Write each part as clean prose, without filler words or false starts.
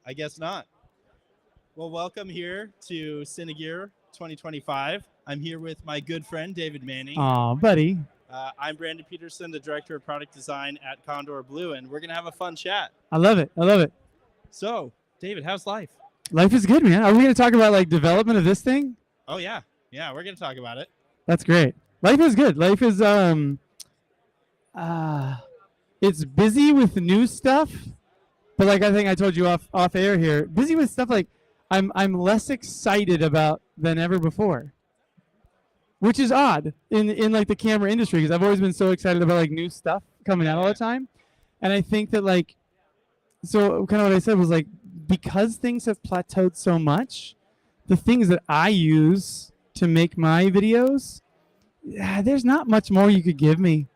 I guess not. Well, welcome here to CineGear 2025. I'm here with my good friend David Manning. Aw, buddy. I'm Brandon Peterson, the director of product design at Condor Blue, and we're gonna have a fun chat. I love it. I love it. So, David, how's life? Life is good, man. Are we going to talk about like development of this thing? Oh yeah, we're gonna talk about it. That's great. Life is good. Life is it's busy with new stuff, but like I think I told you off air here, busy with stuff like I'm less excited about than ever before. Which is odd in like the camera industry because I've always been so excited about like new stuff coming out all the time. And I think that like so kind of what I said was like because things have plateaued so much, the things that I use to make my videos, there's not much more you could give me.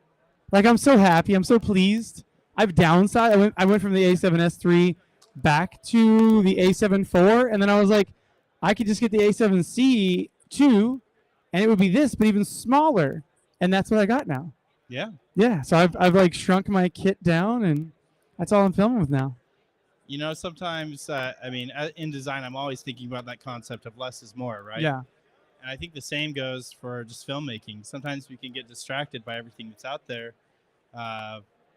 Like I'm so happy, I'm so pleased. I've downsized. I went from the A7S III back to the A7 IV, and then I was like, I could just get the A7C II, and it would be this, but even smaller, and that's what I got now. Yeah. Yeah. So I've like shrunk my kit down, and that's all I'm filming with now. You know, sometimes in design, I'm always thinking about that concept of less is more, right? Yeah. And I think the same goes for just filmmaking. Sometimes we can get distracted by everything that's out there.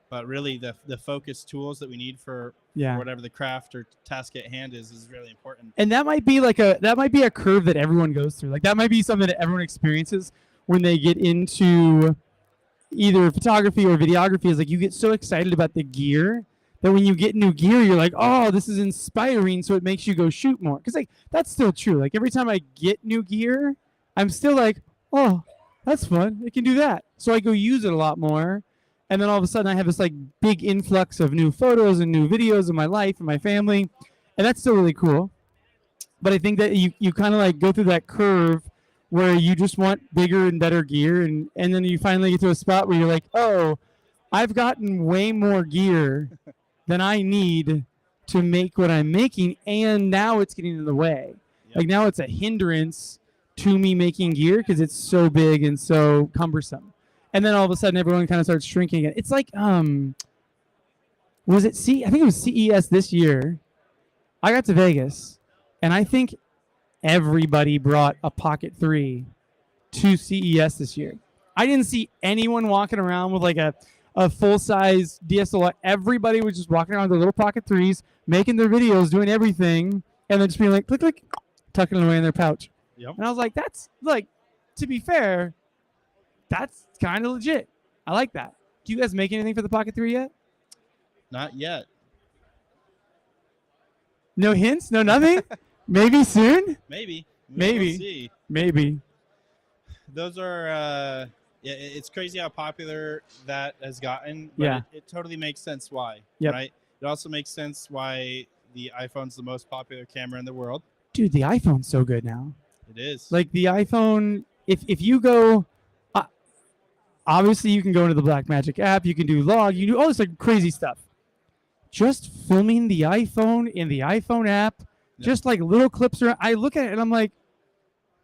But really, the focus tools that we need for whatever the craft or task at hand is really important. And that might be a curve that everyone goes through. Like that might be something that everyone experiences when they get into either photography or videography. Is like you get so excited about the gear that when you get new gear, you're like, oh, this is inspiring, so it makes you go shoot more. Because like that's still true. Like every time I get new gear, I'm still like, oh, that's fun. It can do that. So I go use it a lot more. And then all of a sudden I have this like big influx of new photos and new videos of my life and my family. And that's still really cool. But I think that you kind of like go through that curve where you just want bigger and better gear. And then you finally get to a spot where you're like, oh, I've gotten way more gear than I need to make what I'm making. And now it's getting in the way. Yep. Like now it's a hindrance to me making gear because it's so big and so cumbersome. And then all of a sudden, everyone kind of starts shrinking again. It's like, was it I think it was CES this year. I got to Vegas, and I think everybody brought a Pocket 3 to CES this year. I didn't see anyone walking around with like a full-size DSLR. Everybody was just walking around with their little Pocket 3s, making their videos, doing everything, and then just being like, click, click, tucking it away in their pouch. Yep. And I was like, that's like, to be fair, that's kind of legit. I like that. Do you guys make anything for the Pocket 3 yet? Not yet. No hints? No nothing? Maybe soon? Maybe. Maybe. We'll see. Maybe. Those are, it's crazy how popular that has gotten. But it totally makes sense why. Yep. Right? It also makes sense why the iPhone's the most popular camera in the world. Dude, the iPhone's so good now. It is. Like the iPhone, if you go... obviously, you can go into the Blackmagic app. You can do log. You can do all this like crazy stuff. Just filming the iPhone in the iPhone app, just like little clips around. I look at it and I'm like,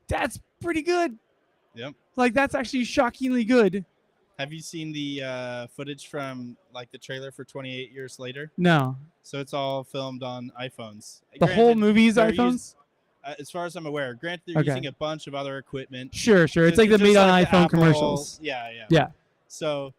that's pretty good. Yep. Like that's actually shockingly good. Have you seen the footage from like the trailer for 28 Years Later? No. So it's all filmed on iPhones. Granted, whole movie's iPhones? As far as I'm aware. Granted, they're using a bunch of other equipment. Sure. So it's like the made on iPhone Apple commercials. Yeah. So,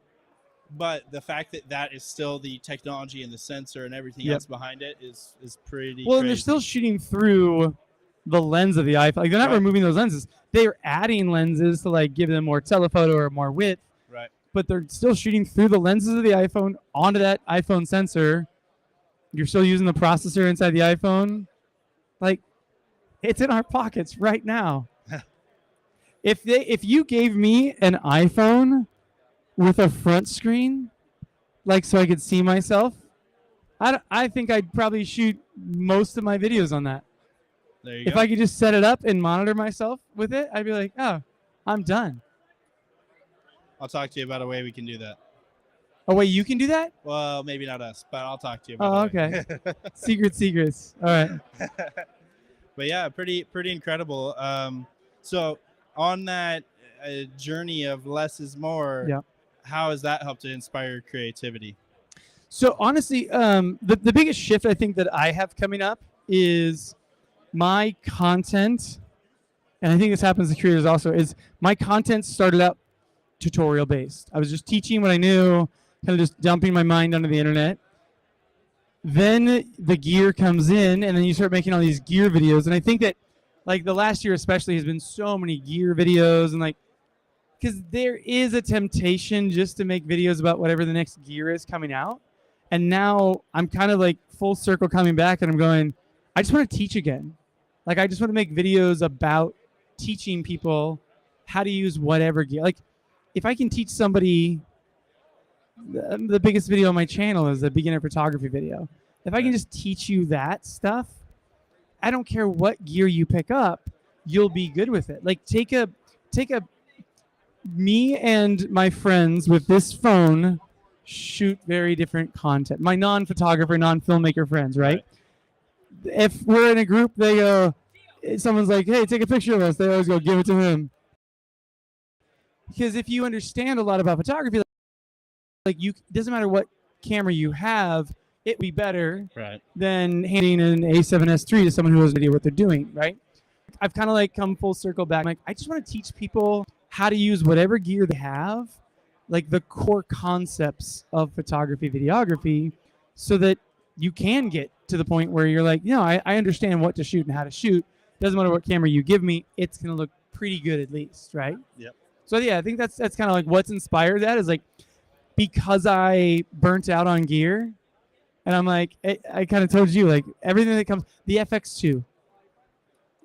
but the fact that is still the technology and the sensor and everything else behind it is pretty well, crazy. And they're still shooting through the lens of the iPhone. Like they're not removing those lenses. They're adding lenses to like give them more telephoto or more width. Right. But they're still shooting through the lenses of the iPhone onto that iPhone sensor. You're still using the processor inside the iPhone. Like, it's in our pockets right now. If you gave me an iPhone with a front screen, like so I could see myself, I think I'd probably shoot most of my videos on that. There you go. If I could just set it up and monitor myself with it, I'd be like, oh, I'm done. I'll talk to you about a way we can do that. Oh, wait, you can do that? Well, maybe not us, but I'll talk to you about it. Oh, okay. Secrets. All right. But yeah, pretty incredible. So on that journey of less is more, how has that helped to inspire creativity? So honestly, the biggest shift I think that I have coming up is my content, and I think this happens to creators also, is my content started out tutorial based. I was just teaching what I knew, kind of just dumping my mind onto the internet. Then the gear comes in, and then you start making all these gear videos. And I think that, like, the last year especially has been so many gear videos, and like, because there is a temptation just to make videos about whatever the next gear is coming out. And now I'm kind of like full circle coming back, and I'm going, I just want to teach again. Like, I just want to make videos about teaching people how to use whatever gear. Like, if I can teach somebody, the biggest video on my channel is a beginner photography video. If I can just teach you that stuff, I don't care what gear you pick up, you'll be good with it. Like, take a me and my friends with this phone shoot very different content. My non-photographer, non-filmmaker friends, right? If we're in a group, they go, someone's like, hey, take a picture of us. They always go, give it to him. Because if you understand a lot about photography, like it doesn't matter what camera you have, it'd be better than handing an A7S III to someone who has no idea what they're doing, right? I've kind of like come full circle back. I'm like, I just want to teach people how to use whatever gear they have, like the core concepts of photography, videography, so that you can get to the point where you're like, you know, I understand what to shoot and how to shoot. Doesn't matter what camera you give me, it's going to look pretty good at least, right? Yep. So yeah, I think that's kind of like what's inspired that is like, because I burnt out on gear, and I'm like, I kind of told you, like, everything that comes, the FX2,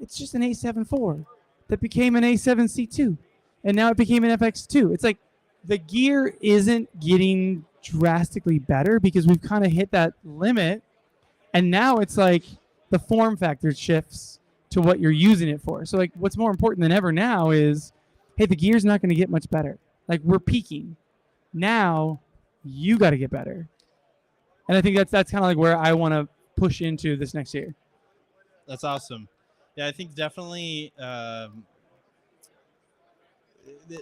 it's just an A7 IV that became an A7C II, and now it became an FX2. It's like the gear isn't getting drastically better because we've kind of hit that limit, and now it's like the form factor shifts to what you're using it for. So like, what's more important than ever now is, hey, the gear's not going to get much better. Like, we're peaking. Now you got to get better. And I think that's kind of like where I want to push into this next year. That's awesome. Yeah, I think definitely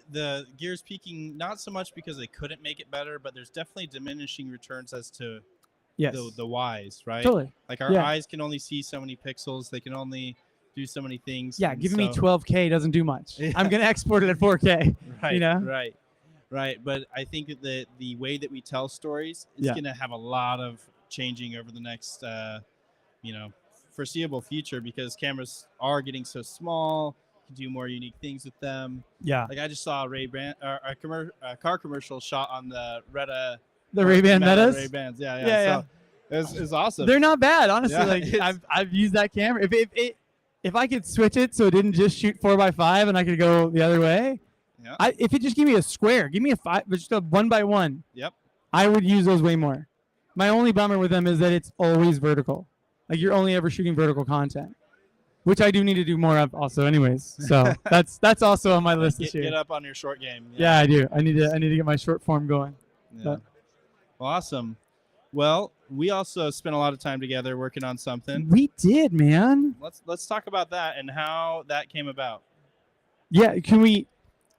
the gear's peaking, not so much because they couldn't make it better, but there's definitely diminishing returns as to the whys, right? Totally. Like our eyes can only see so many pixels. They can only do so many things. Yeah, giving me 12K doesn't do much. Yeah. I'm going to export it at 4K. Right, you know? Right. But I think that the way that we tell stories is going to have a lot of changing over the next, foreseeable future, because cameras are getting so small. You can do more unique things with them. Yeah. Like I just saw a car commercial shot on the Retta. The Ray-Ban Metas? Ray-Bans. Yeah. So it's awesome. They're not bad, honestly. Like I've used that camera. If I could switch it so it didn't just shoot 4x5 and I could go the other way. Yeah. If it just gave me a square, give me a 5, just a 1x1. Yep. I would use those way more. My only bummer with them is that it's always vertical. Like, you're only ever shooting vertical content, which I do need to do more of also anyways. So that's also on my list this year. Get up on your short game. Yeah, I do. I need to get my short form going. Yeah. Well, awesome. Well, we also spent a lot of time together working on something. We did, man. Let's talk about that and how that came about. Yeah,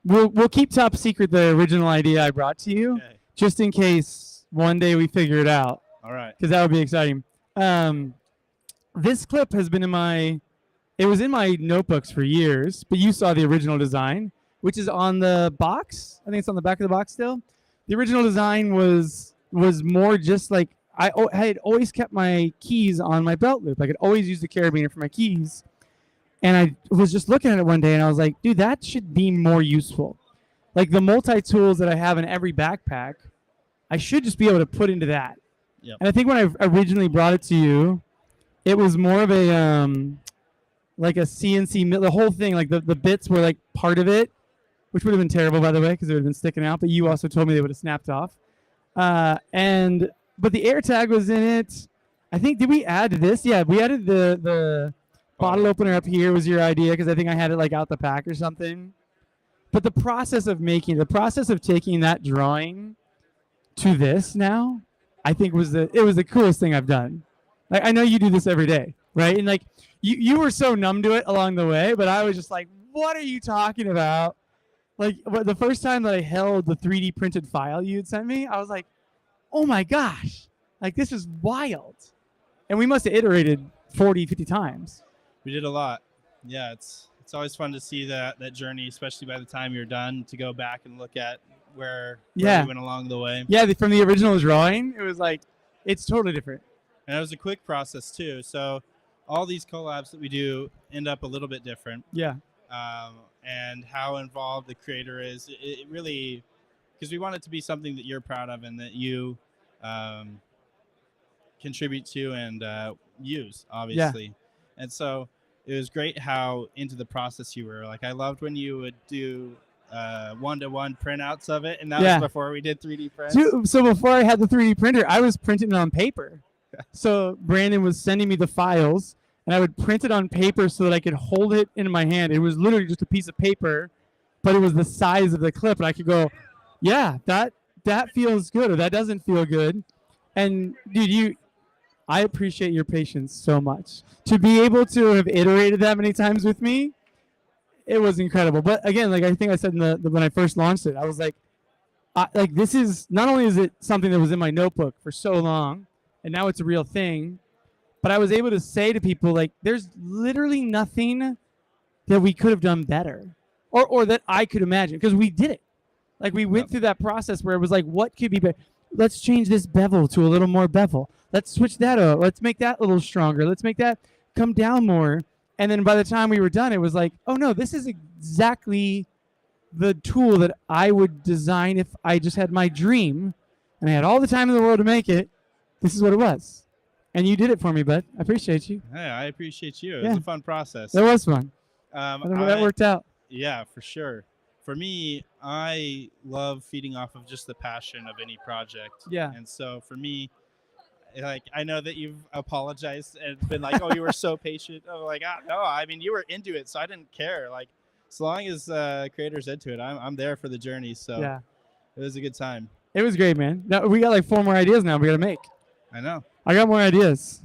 we'll keep top secret the original idea I brought to you, just in case one day we figure it out. All right. Because that would be exciting. This clip has been it was in my notebooks for years, but you saw the original design, which is on the box. I think it's on the back of the box still. The original design was more just like, I had always kept my keys on my belt loop. I could always use the carabiner for my keys. And I was just looking at it one day, and I was like, dude, that should be more useful. Like, the multi-tools that I have in every backpack, I should just be able to put into that. Yep. And I think when I originally brought it to you, it was more of a like a CNC, the whole thing, like the bits were like part of it, which would have been terrible, by the way, because it would have been sticking out. But you also told me they would have snapped off. But the air tag was in it. I think, did we add this? Yeah, we added the bottle opener up here was your idea, because I think I had it like out the pack or something. But the process of taking that drawing to this now, I think it was the coolest thing I've done. Like, I know you do this every day, right? And like you were so numb to it along the way, but I was just like, what are you talking about? Like, the first time that I held the 3D printed file you had sent me, I was like, oh my gosh, Like, this is wild. And we must have iterated 40, 50 times. We did a lot. Yeah, it's always fun to see that journey, especially by the time you're done, to go back and look at where we went along the way. Yeah, from the original drawing, it was like, it's totally different. And it was a quick process too. So all these collabs that we do end up a little bit different. Yeah. And how involved the creator is, it really, because we want it to be something that you're proud of and that you contribute to and use, obviously. Yeah. And so it was great how into the process you were. Like, I loved when you would do one-to-one printouts of it, and that was before we did 3D prints. So before I had the 3D printer, I was printing it on paper. So Brandon was sending me the files, and I would print it on paper so that I could hold it in my hand. It was literally just a piece of paper, but it was the size of the clip, and I could go, yeah, that feels good, or that doesn't feel good. And dude, I appreciate your patience so much. To be able to have iterated that many times with me, it was incredible. But again, like I think I said when I first launched it, I was like, this is, not only is it something that was in my notebook for so long, and now it's a real thing, but I was able to say to people, like, there's literally nothing that we could have done better, or that I could imagine, because we did it. Like, we went through that process where it was like, what could be better? Let's change this bevel to a little more bevel. Let's switch that up. Let's make that a little stronger. Let's make that come down more. And then by the time we were done, it was like, oh no, this is exactly the tool that I would design if I just had my dream and I had all the time in the world to make it. This is what it was. And you did it for me, bud. I appreciate you. Hey, I appreciate you. It was a fun process. It was fun. That worked out. Yeah, for sure. For me, I love feeding off of just the passion of any project. Yeah. And so for me, like, I know that you've apologized and been like, oh, you were so patient. I'm like, no, I mean, you were into it, so I didn't care. Like, as long as creators into it, I'm there for the journey. So yeah, it was a good time. It was great, man. Now, we got like 4 more ideas now we got to make. I know. I got more ideas.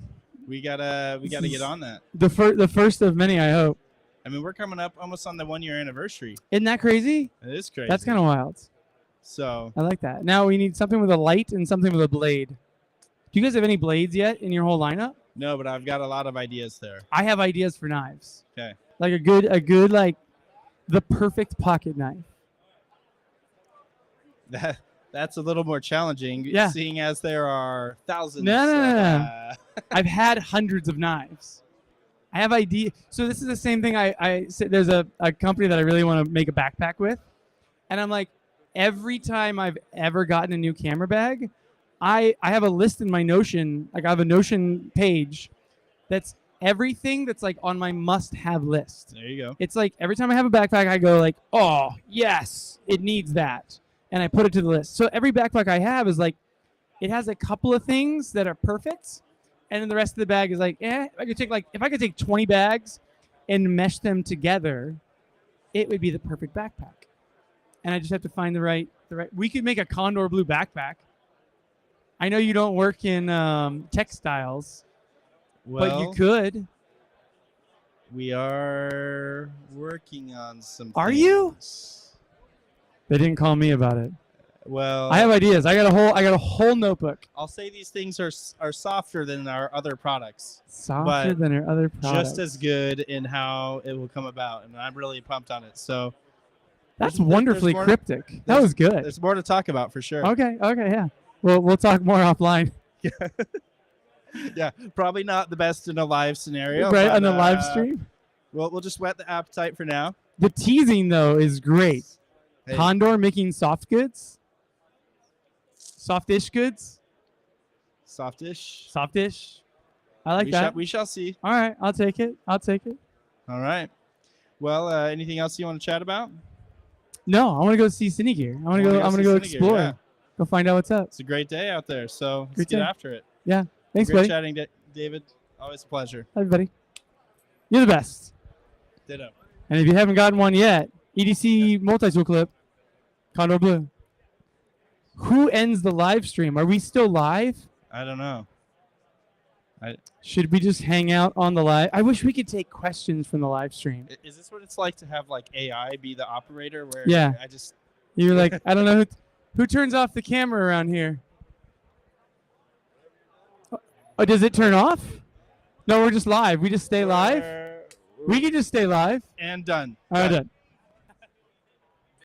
We gotta get on that. The first of many, I hope. I mean, we're coming up almost on the 1-year anniversary. Isn't that crazy? It is crazy. That's kind of wild. So I like that. Now we need something with a light and something with a blade. Do you guys have any blades yet in your whole lineup? No, but I've got a lot of ideas there. I have ideas for knives. Okay. Like a good like the perfect pocket knife. That's a little more challenging, seeing as there are thousands. No. I've had hundreds of knives. I have ideas. So this is the same thing. I said there's a company that I really want to make a backpack with, and I'm like, every time I've ever gotten a new camera bag, I have a list in my Notion. Like, I have a Notion page that's everything that's like on my must-have list. There you go. It's like every time I have a backpack, I go like, oh yes, it needs that, and I put it to the list. So every backpack I have is like, it has a couple of things that are perfect. And then the rest of the bag is like, if I could take 20 bags and mesh them together, it would be the perfect backpack. And I just have to find the right. We could make a Condor blue backpack. I know you don't work in textiles, but you could. We are working on some. Are you? They didn't call me about it. Well, I have ideas. I got a whole notebook. I'll say these things are softer than our other products. Softer than our other products. Just as good in how it will come about, and I'm really pumped on it. So that's wonderfully cryptic. That was good. There's more to talk about for sure. Okay, yeah. We'll talk more offline. Yeah, probably not the best in a live scenario. Right, on the live stream. We'll just whet the appetite for now. The teasing though is great. Hey. Condor making soft goods. Softish goods. Softish. I like that. We shall see. All right, I'll take it. All right. Well, anything else you want to chat about? No, I want to go see CineGear. I'm gonna go explore. Yeah. Go find out what's up. It's a great day out there, so let's get after it. Yeah. Thanks, Great buddy. chatting, David. Always a pleasure. Hi, everybody. You're the best. Ditto. And if you haven't gotten one yet, EDC multi-tool clip, Condor Blue. Who ends the live stream? Are we still live? I don't know. Should we just hang out on the live? I wish we could take questions from the live stream. Is this what it's like to have like AI be the operator? Where you're like, I don't know who turns off the camera around here. Oh, does it turn off? No, we're just live. We just stay live. We can just stay live. And done. All right, done.